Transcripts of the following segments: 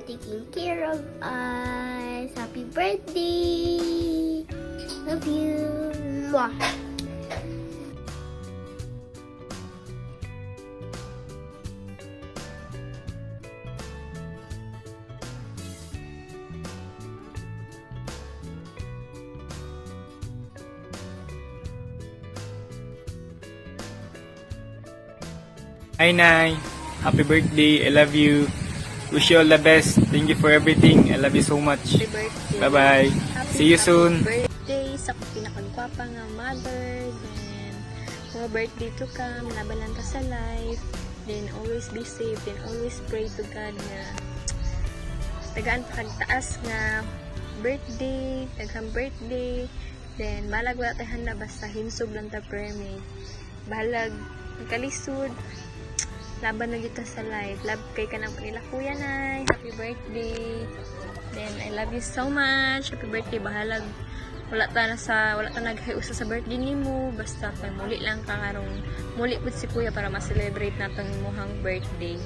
taking care of us. Happy birthday! Love you! Mwah. Hi, Nay. Happy birthday. I love you. Wish you all the best. Thank you for everything. I love you so much. Happy birthday. Bye-bye. See you soon. Happy birthday sa pinakagwapa nga mother. Then, more birthday to come. Laban lang ka sa life. Then, always be safe. Then, always pray to God na tagaan pa kagtaas nga birthday. Taghang birthday. Then, balag wala tayo handa. Basta hinsog lang ta preme. Balag kalisod. Laban na kita sa life. Love kay ka ng nila kuya Nay. Happy birthday. Then I love you so much. Happy birthday. Bahalag wala ta naghiusa sa birthday nimo. Basta kay muli lang ka karong muli pud si kuya para ma-celebrate naton imong birthday.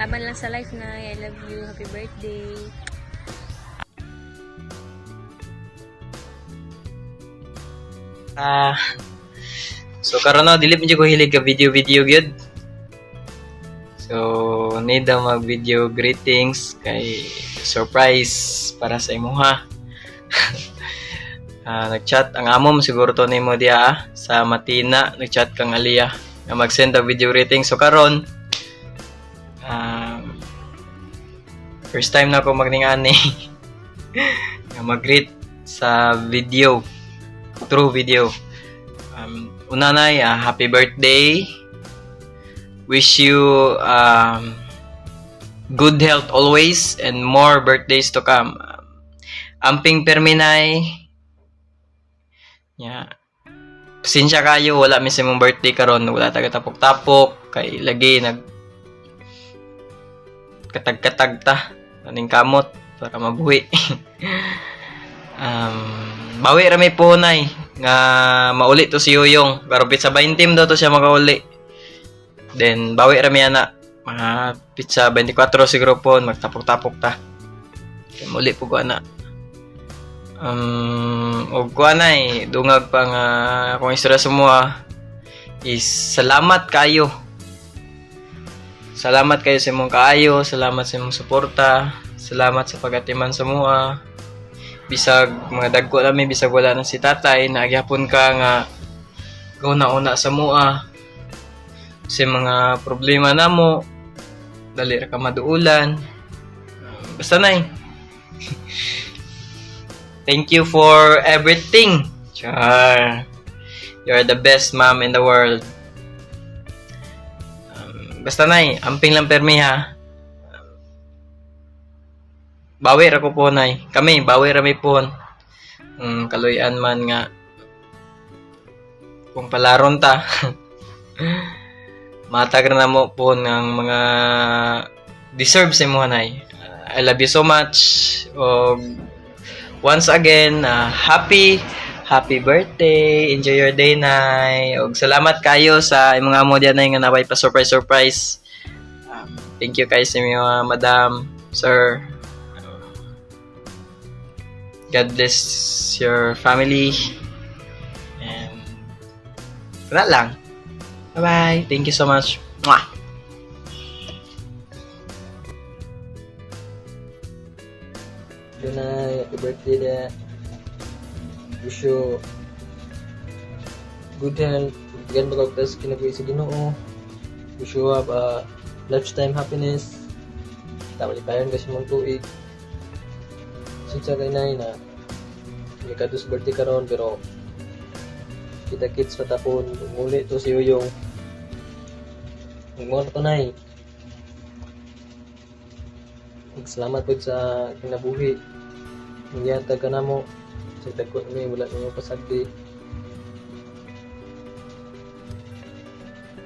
Laban lang sa life Nay. I love you. Happy birthday. So karon na dili medyo ko hilig ka video gyud. So need na mag video greetings kay surprise para sa imuha. Nag-chat ang amom siguro to nimo diha sa Matina, nag-chat kang Aliyah na mag-send og video greeting. So karon first time na ako magning-ani nga mag-greet sa video, through video. Una Nay, happy birthday. Wish you good health always and more birthdays to come. Amping perminay. Yeah. Pasensya kayo, wala mismo mong birthday karon, wala taga tapok-tapok kay lagi nag katag-katag ta aning kamot para mabuhi. Bawi ra may po Nay nga mauli to si Yoyong. Pero pizza 20 daw to siya makauli. Then bawi ra mi ana. Mga pizza 24 siguro po magtapok-tapok ta. Kaya mauli po ko ana. Og ko ana dungag pa nga akong istorya sa mga is salamat kayo. Salamat kayo sa imong kaayo, salamat sa imong suporta, salamat sa pagatiman sa mga bisag mga dagko lami bisag wala na si tatay naagyapon ka nga una sa mua sa mga problema namo dali ra ka maduulan basta Nay. Thank you for everything. Char. You're the best mom in the world. Basta Nay, amping lang permi ha. Bawi ra ko po Nay. Kami bawi ra mi po. Kaluyan man nga kung palaron ta. Matag na mo po ng mga deserve sa mo Nay. I love you so much. Once again, happy birthday. Enjoy your day Nay. Og salamat kayo sa imong amo diyan Nay nga naway pa surprise. Thank you kay sa mga madam, sir. God bless your family. And wala lang. Bye-bye. Thank you so much. Mwah! Nay, happy birthday na. Wish you good health. Bigyan magagtas kinabuhi sa Ginoo. Wish you have a lifetime happiness. Tamalipayan kasi mong tuig. Sinsa kay Nay na may kadus birthday karon pero kita kids patapon muli to si Yoyong. Mo to Nay. Salamat po sa kinabuhi. Nagyatag ka na mo. Sa tagkot may wala nyo pasagdi.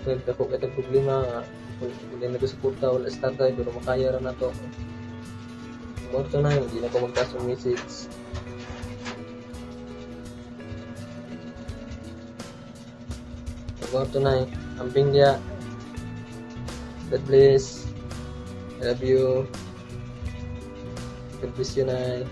So, ako katang problema. Wala nagsuporta, wala sa tatay, pero makaya rin na to. Morto na yun, hindi na ko magtas ng message. Morto na yun, amping dia. God bless. I love you. God bless you, Nay.